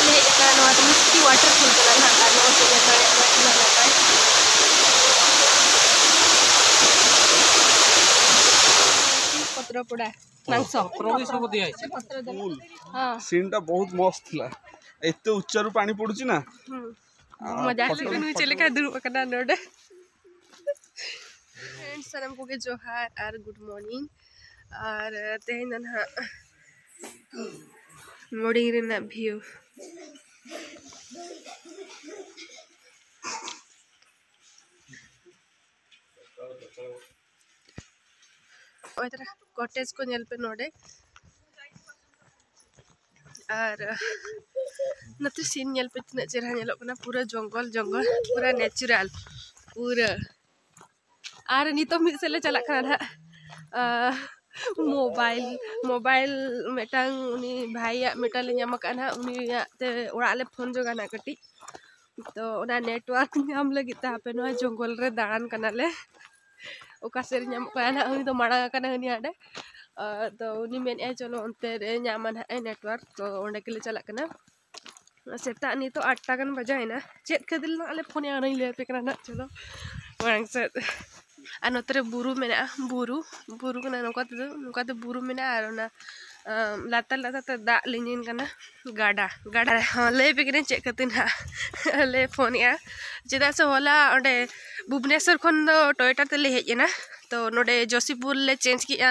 ले उस्की वाटरफॉल कना पत्र पड़ा मांस सीन बहुत मस्त थिला एते उच्चरू पानी पड़ुची ना मजा चले का दूर कना नोडे फ्रेंड्स सलाम को के जोहार और गुड मॉर्निंग और तेहन ना मॉर्निंग रेना व्यू ओइतरा कॉटेज को नेल पे नोडे और नते सीन नेल पे तना चेहरा नेलो कना पूरा जंगल जंगल पूरा नेचुरल पूरा और नितो मिसले चला कना मोबाइल मेटांग उनी भाईया मेटाले ᱧᱟᱢ कना उनी ते ओड़ा ले फोन जोगाना कटी तो ओना नेटवर्क ᱧᱟᱢ लगी ता पे नो जंगल रे दान कना ले ओका सेर ᱧᱟᱢ कना उनी तो माड़ा कना हनी आडे तो उनी मेन ए चलो onte re ᱧᱟᱢᱟन है नेटवर्क तो ओंडे के ले चला कना सेता नी तो 8 टा गन बजायना चेत कदिल ना ले फोन या नहीं ले पे कना चलो वरंग से आ नोतरे बुरु मेना बुरु कना नोका ते बुरु मेना और ना लाता लाता ते दा लिंजिन कना गाडा ले पे कने चेक कतिन हा ले फोन या जेदा से होला ओंडे भुवनेश्वर खन दो टोयोटा ते ले हेजना तो नोडे जोशीपुर ले चेंज किया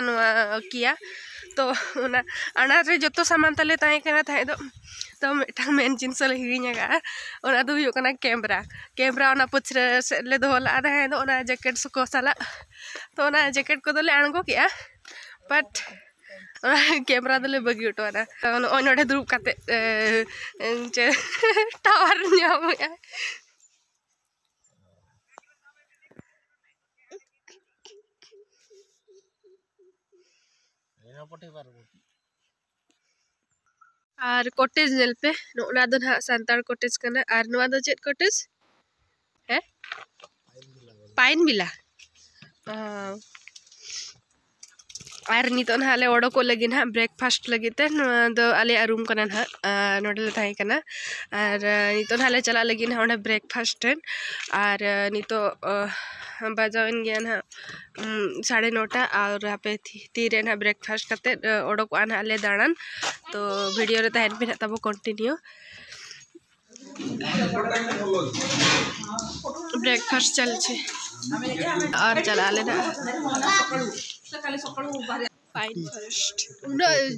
किया तो ओना आना रे जतो सामान तले ताई कना थाई तो मेटा मेन जिनस ले हिरिङा ओना दो हुयो कना कैमरा ओना पछरे से ले दोला आदा है तो ओना जैकेट को साला तो ओना जैकेट को ले आणगो किया बट कैमरा दले बगी उठवाना ओय नोडे दुरुब काते चे टावर ᱧᱟᱢ और कॉटेज नेल पे नोना दो ना संतार कॉटेज कना और नोआ दो चेत कॉटेज है पाइन बिला और नितो ना ले ओडो को लगी ना ब्रेकफास्ट लगी ते दो आले रूम कना ना नोडले थाई कना और नितो ना ले चला लगी ना ओडे ब्रेकफास्ट और नितो बजावन गया ना 9:30 और यहाँ पे तीरे ना ब्रेकफास्ट करते ओडो को आना ले दाड़ान तो वीडियो रे तहन पे तब कंटिन्यू ब्रेकफास्ट चल छे और चला ले ना पाइन फॉरेस्ट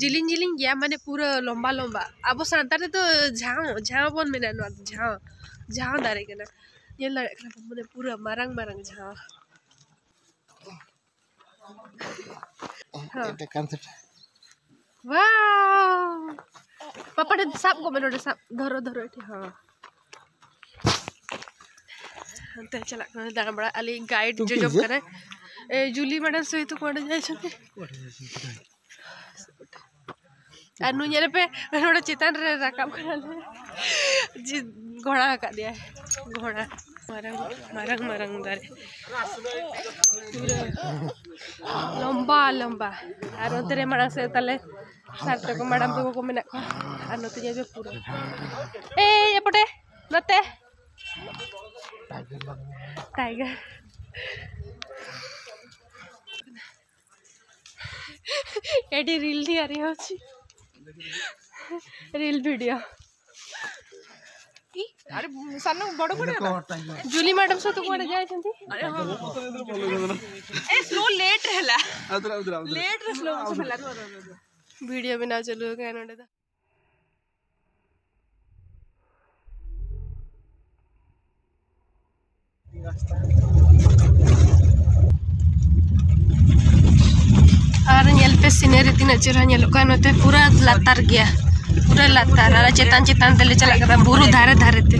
जिलिंग गया माने पूरा लंबा अब सांतार तो झाव बन मेना न झाव दारे कना ये लड़का माने पूरा मारंग झाव এটা কনসেপ্ট वाव पापा ने साप को मेनो साप धरो एठी हां ते चला दाना बड़ा अली गाइड जो जॉब करे ए जूली मैडम सहित कोड जाय छथि अनु येरे पे रोड चितान रे राकाम करले जी घोड़ा का दिया है घोड़ा मारंग दारे लंबा और तेरे मड़ा से तले साथ को मैडम को मेना को और नते जे पूरा ए एपटे नते टाइगर एडी रील दी आ रही होची रील वीडियो अरे सानो बड़ जूली मैडम से तो कोडे जाय छंती अरे हां ए स्लो लेट रहला लेट रे स्लो से भला वीडियो बना चलो कैनडा दा और नेल पे सीनरी तीना चेहरा नेलो का नते पूरा लातार गया पूरा लातार आला चेतान तले चला कदा बुरु धारे ते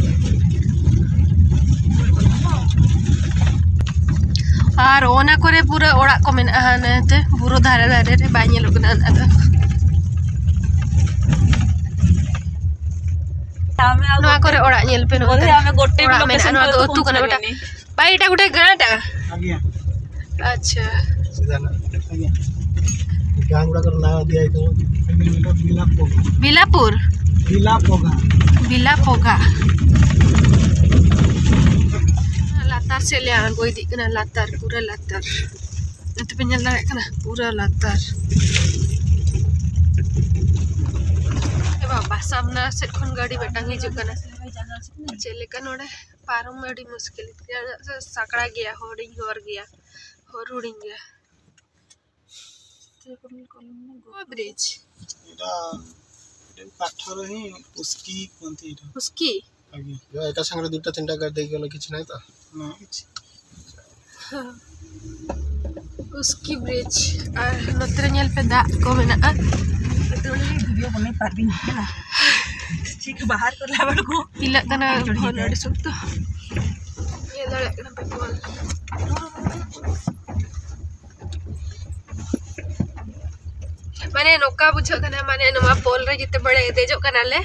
और ओना करे पूरा ओड़ा को मेना हानते बुरु धारे रे बाय नेलो कना आदा नोआ करे ओड़ा नेल पे नो हमें गोटे मेना नो तो तू कना गोटा बाईटा गोटे गाटा आगिया अच्छा सीधा ना आगिया गांगुड़ा कर नाम दिया तो बिलापुर बिला पोगा लातार से ले आगो इदी कना लातार पूरा लातार नते पे ñal दाड़े कना पूरा लातार ए बाबा सामना से खन गाड़ी बेटांग हिजु कना चले का नोडे पारम अड़ी मुश्किल साकड़ा गया होडिंग और गया और उड़िंग गया ब्रिज पाठर ही उसकी कोनती उसकी आगे जो एका संगे दुटा तीनटा गाड़ी देई गेल किछ नै त ना किछ उसकी ब्रिज नत्र ñal पे दा को मेना वीडियो बने पारबी ना ठीक बाहर करला बड़को पिला तना फोन अड़ी सुतो ये दड़े कना पे बोल माने नोका बुझो कना माने नमा पोल रे जिते बड़े देजो कना ले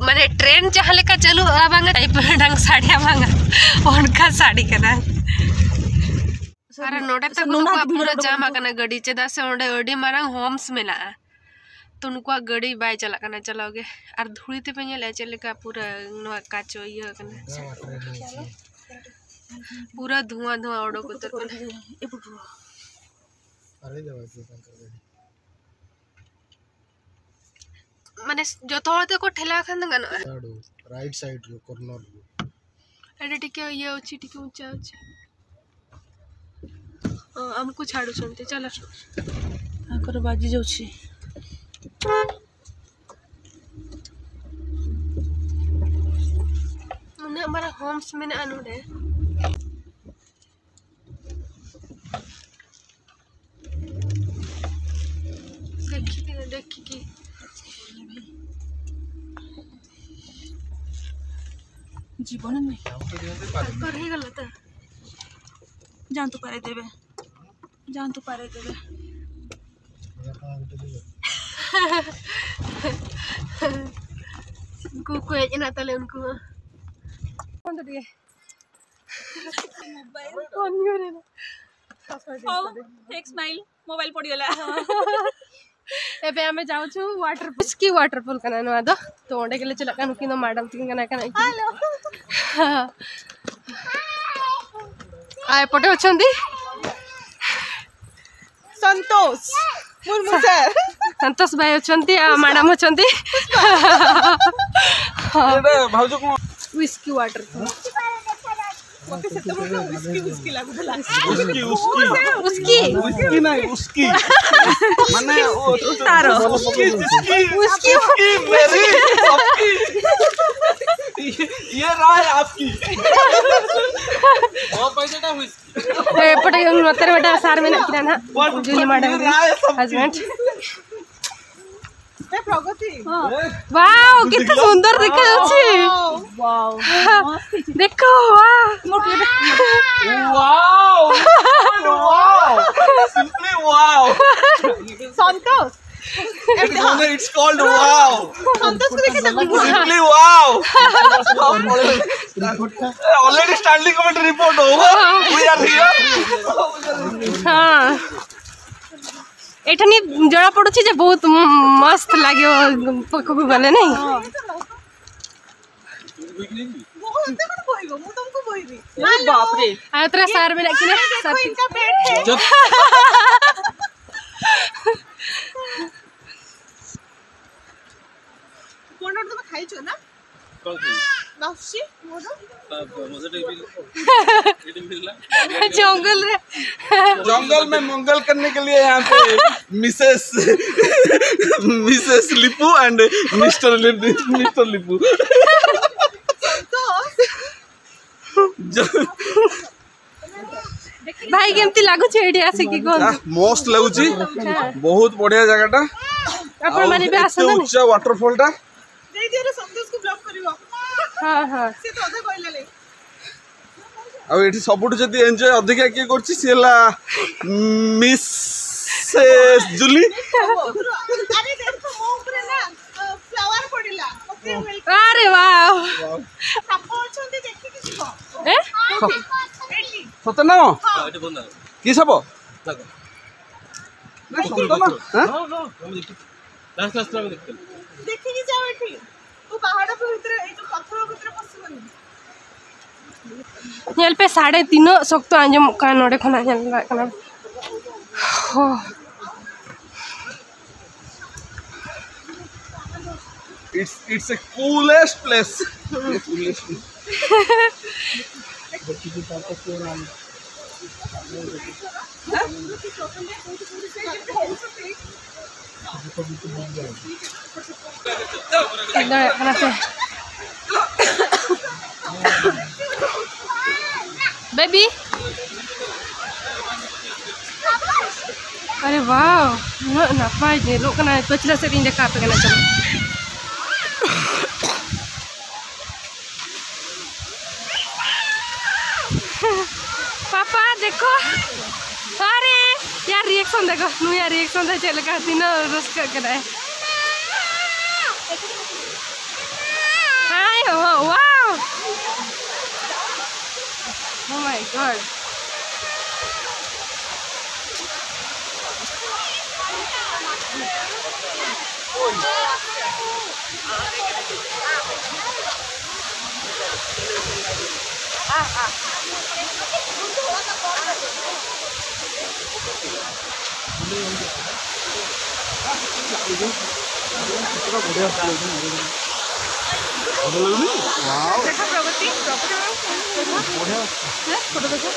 माने ट्रेन जहां लेका चलू आबांगा टाइप डंग साड़िया बांगा उनका साड़ी कना सारा नोडे तक नुका पूरा जाम कना गाड़ी चेदा से ओंडे अडी मारंग होम्स मेला तो नुका गाड़ी बाय चला कना चलाओगे और धुड़ी ते पे नेले चलेका पूरा नवा काचो ये कना पूरा धुआं धुआं ओडो को तर अरे जवा के शंकर गाड़ी माने जो तोते को ठेला खन गन राइट साइड रो कॉर्नर रो एडे टिके ये अछि टिके ऊंचा अछि हमको छाड़ू छनते चला आकर बाजी जाउछि मने हमारा होम्स में अनुडे देखी जीवन में पर हे गलत जान तो पारे देबे को एजना तले उनको कौन तो दिए मोबाइल कौन करे ना एक स्माइल मोबाइल पड़ी गला एबे हमें जाऊ छु वाटरफॉल उसकी वाटरफॉल कना न आदो तो ओंडे गेले चला कानु किनो मैडम तिन कना कना हेलो आय पटे अछंदी संतोष मुर्मू सर संतोष भाई अछंती आ मैडम अछंती एडे भाउजो को उसकी वाटरफॉल उसकी लागू दला उसकी नहीं उसकी माने ओ तारो उसकी मेरी सबकी ये राय आपकी और पैसेटा हुई ए पटे नतरे बेटा सार में ना किना ना जूली मैडम हस्बैंड ए प्रगति वाओ कितना सुंदर देखा जाच्छी वाओ देखो वाह wow wow simply wow Santosh it's called wow संतोष को देखे simply wow already standing commentary report over we are here हां एठनी जड़ा पड़ुछि जे बहुत मस्त लाग्यो पकको गले नहीं बोलते मन बोइबो मु तुमको बोइबी बाप रे आ तोरा सार में किने इनका पेट है कोन तुम खाइछो ना लाउसी मोदो जंगल रे जंगल में मंगल करने के लिए यहाँ पे Mrs Lipu and mister Lipu भाई केमती लागु छै एडी आसे की कोन मस्त लागुची बहुत बढ़िया जगहटा अपन माने बे आसन नहीं उच्च वाटरफॉल टा दे दियो रे संतोष को ब्लॉक करिवो हां हां से तो अधे कहले अब एठी सबुठ जदी एन्जॉय अधिका के करछि सेला मिस जूली अरे देखो मो ऊपर ना फ्लावर पड़िला ओके वेलकम अरे वाओ साप अछंती देखि कि छिको ए सत ना की सब देखि देखि कि जाओ एठी तू नेल पे 3.5 शक्त आंजम का नोडे खना नेल कना हो It's a coolest place. Baby अरे वाह नापाय जे लोग कना पछला से इन देखा पे कना चलो पापा देखो अरे यार रिएक्शन देखो नु यार रिएक्शन दे चल का दिन रस कर है हाय वाओ Oh my god. देखो प्रगति फोटो देखो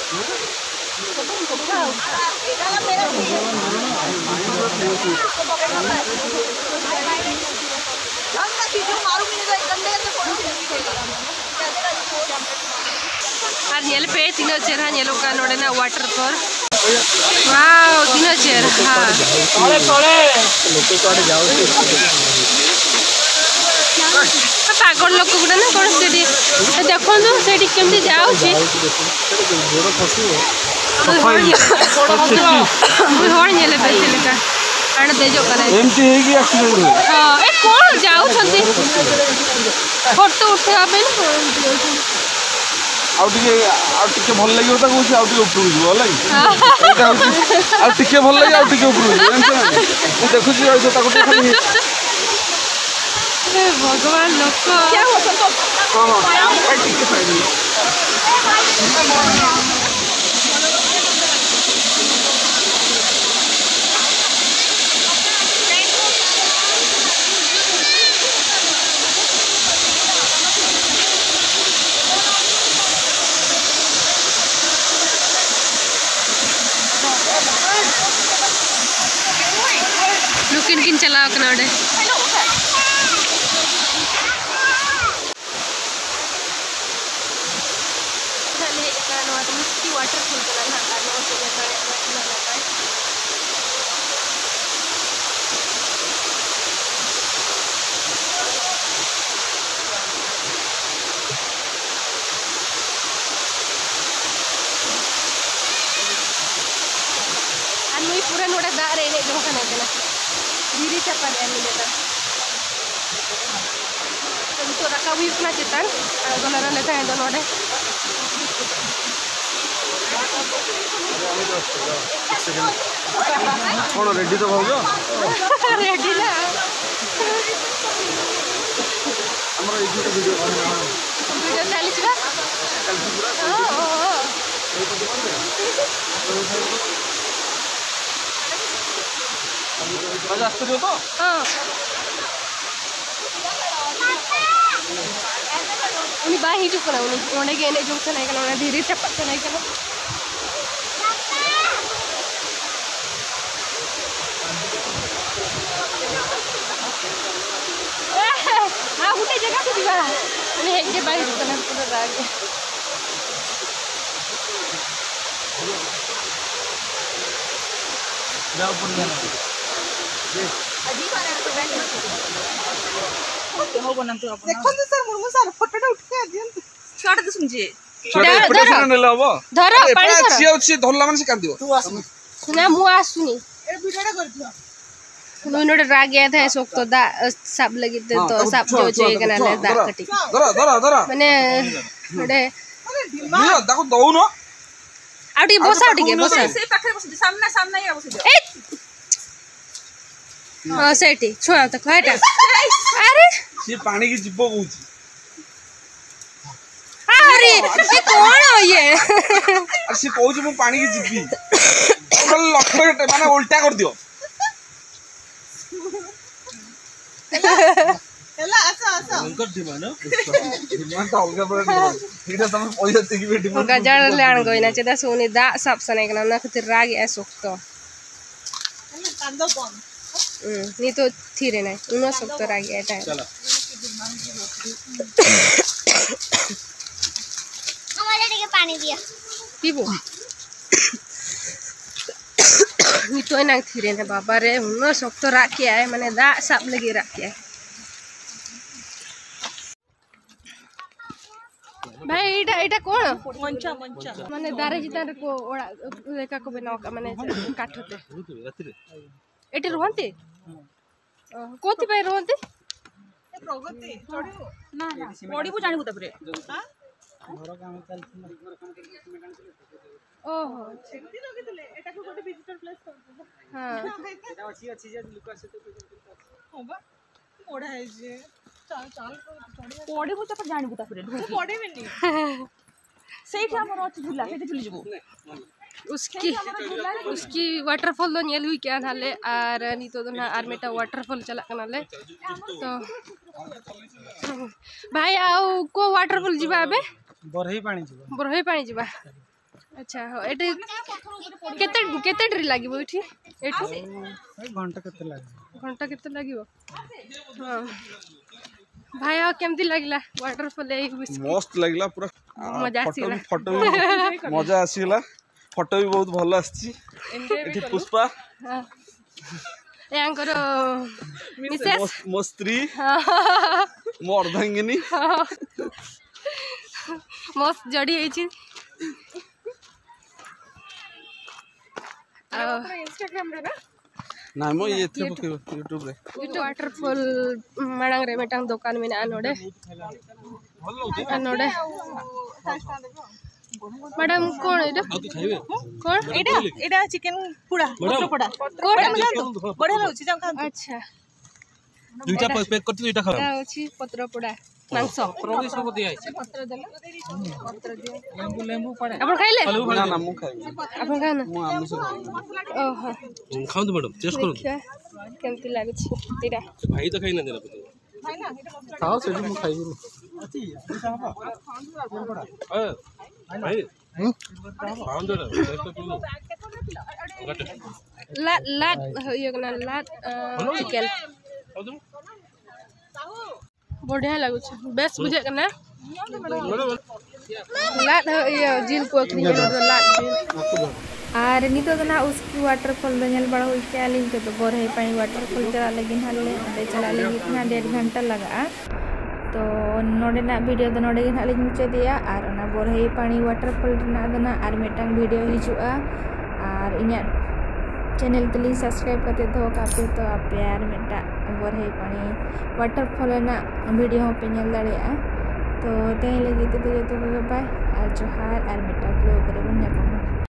और नेल पे तीनों चेहरा नेलो का नोडे ना वाटरफॉल वाओ तीनों चेहरा हां थोड़े थोड़े लोग तो जाओ पागल लोक गुड़ा ना कौन से देखो से केमती जाऊँ कौन जाऊँ फोटो उठा भल लगे भल लगे देखुची भगवान लोक लुकिन किन चलाओ Kanade Uski waterfall kana karena usinya tarik napai anu pura noda da re ne jo kana kana diri siapa ani neta untuk rakawi puna cetan gonaran neta endo node कौन रेडी तो भाव रेडी ना हमर एजी तो वीडियो चली छिबा आज आस्ते तो हां उनी बा ही चुप ना उन्हें के ने जो से नहीं करना धीरे से पत्ते नहीं करना हाँ उठे जगह से दिवा उन्हें हेंगे बा ही चुप ना पूरा राग जाओ पुण्य ना अजीब आ रहा है हो बना तो अपन देखो तो सर मुर्मू सर फोटो उठ के दियन छोड़ दे सुनजे छोड़ ने लेबो धर पानी धर छी अछि धरला मन से कांदियो तू आस ना मु आसुनी ए वीडियोटा कर दियो नोड राग गया था सोक तो दा सब लगी तो सब जो जे कना ले दा कटी धर माने ओडे नियो दाको दउ न आउटी बोसा से पाखे बस सामने सामने ही बस ए हां सेठी छोड़ा तो खाटा अरे सी पानी की जिब्बो कहूची अरे बाप रे ये कौन ये से कहू मु पानी की जिबी लक्ष्य माने उल्टा कर दियो ହେଲା ଆସ ଆସ अंकर डिमांड डिमांड तो अलग पर डिमांड एटा तम पैसा देकी बे डिमांड गजाड़ ले आन गइना चेदा सोनी दा सब सने कना ना खतिर राग ए सोक्तो ହେଲା କାନ୍ଦ କମ नी तो थीरे नै उनो सोक्तो राग एटा चलो हमारे लिए पानी दिया पीबो नी तो ना थीरे ने बाबा रे उनो सोक्तो राग के आए माने दा सब लगी राग के भाई एटा एटा कोन ମଞ୍ଚା ମଞ୍ଚା माने दारे जितार को ओडा लेका को बनाओ का माने काठते रात्रि एटी रहंती कोथि पे रहंती ଏ ପ୍ରଗତି ଚଢିବୁ ନା ନା ପଡିବୁ ଜାଣିବୁ ତାପରେ घर काम चलथिला ओहो ସେମିତି ଲଗେଇଥିଲେ ଏଟାକୁ ଗୋଟେ ଭିଜିଟର ପ୍ଲେସ୍ କରିଦେବୁ हां एटा अछि अछि जे लुका से तो ହଁ ବା ପଢା ହେଇଛି ଚାଲ ଚାଲ ପଡିବୁ ତାପରେ ଜାଣିବୁ ତାପରେ ମୁଁ ପଡିବିନି ସେଇଠି ଆମର ଅଛି ଝୁଲା ସେଇଠି ଝୁଲି ଯିବୁ उसकी वाटरफॉल दो नेल हुई क्या नाले आर नी तो ना आर्मेटा वाटरफॉल चला कनाले तो भाई आउ को वाटरफॉल जीवा आबे बरही पानी जीवा अच्छा हो एटे केते केते डरी लागिबो इठी एठी घंटा केते लागे घंटा केते लागिबो हां भाई आ केमती लागला वाटरफॉल ए मस्त लागला पूरा मजा आसीला फोटो मजा आसीला फोटो भी बहुत भल आसी एठी पुष्पा यांकर मिसेस मो स्त्री मो अर्धांगिनी मस्त जड़ी है इंस्टाग्राम रे ना ना मो ये थे यूट्यूब रे वाटरफॉल मडंग रे मेटांग दुकान में आनोडे मैडम कौन एटा कौन एटा एटा चिकन पुडा पत्र पुडा कोडा बढ़िया लाଗୁଛି जाम खा अच्छा दुईटा पैक करती दुईटा खा अछि पत्र पोडा मांस प्रभु सब दिया है पत्र देला पत्र दिया लेंबू पड़े अपन खाइले ना ना मु खाई अपन खाना मु आमु से ओहो खाऊ मैडम टेस्ट करू केमती लागु छी एटा भाई तो खाई ना देला भाई ना एटा खाओ से मु खाई अछि एटा हबा भाई खाऊ दे लाट लाट यो कना लाट चिकन बढ़िया लागु छ बेस्ट बुझे कना लाट यो जिल को अखनी लाट आर नितो ना उसकी वाटरफॉल दनियल बड़ा हुई के आलिंग के तो बरहे पानी वाटरफॉल चला लेकिन हाले अबे चला लेकिन ना 1.5 घंटा लगा तो नोडे ना वीडियो तो नोडे गिन हालिंग मुचे दिया आर ना बरहे पानी वाटरफॉल ना दना आर मेटांग वीडियो हिजुआ आर इन्या चैनल तली सब्सक्राइब करते तो कापे तो आपे यार मेटा बरहे पानी वाटरफॉल ना वीडियो पे नेल दाड़िया तो ते लगी तो बाय आर जोहार आर मेटा ब्लॉग रे बन्या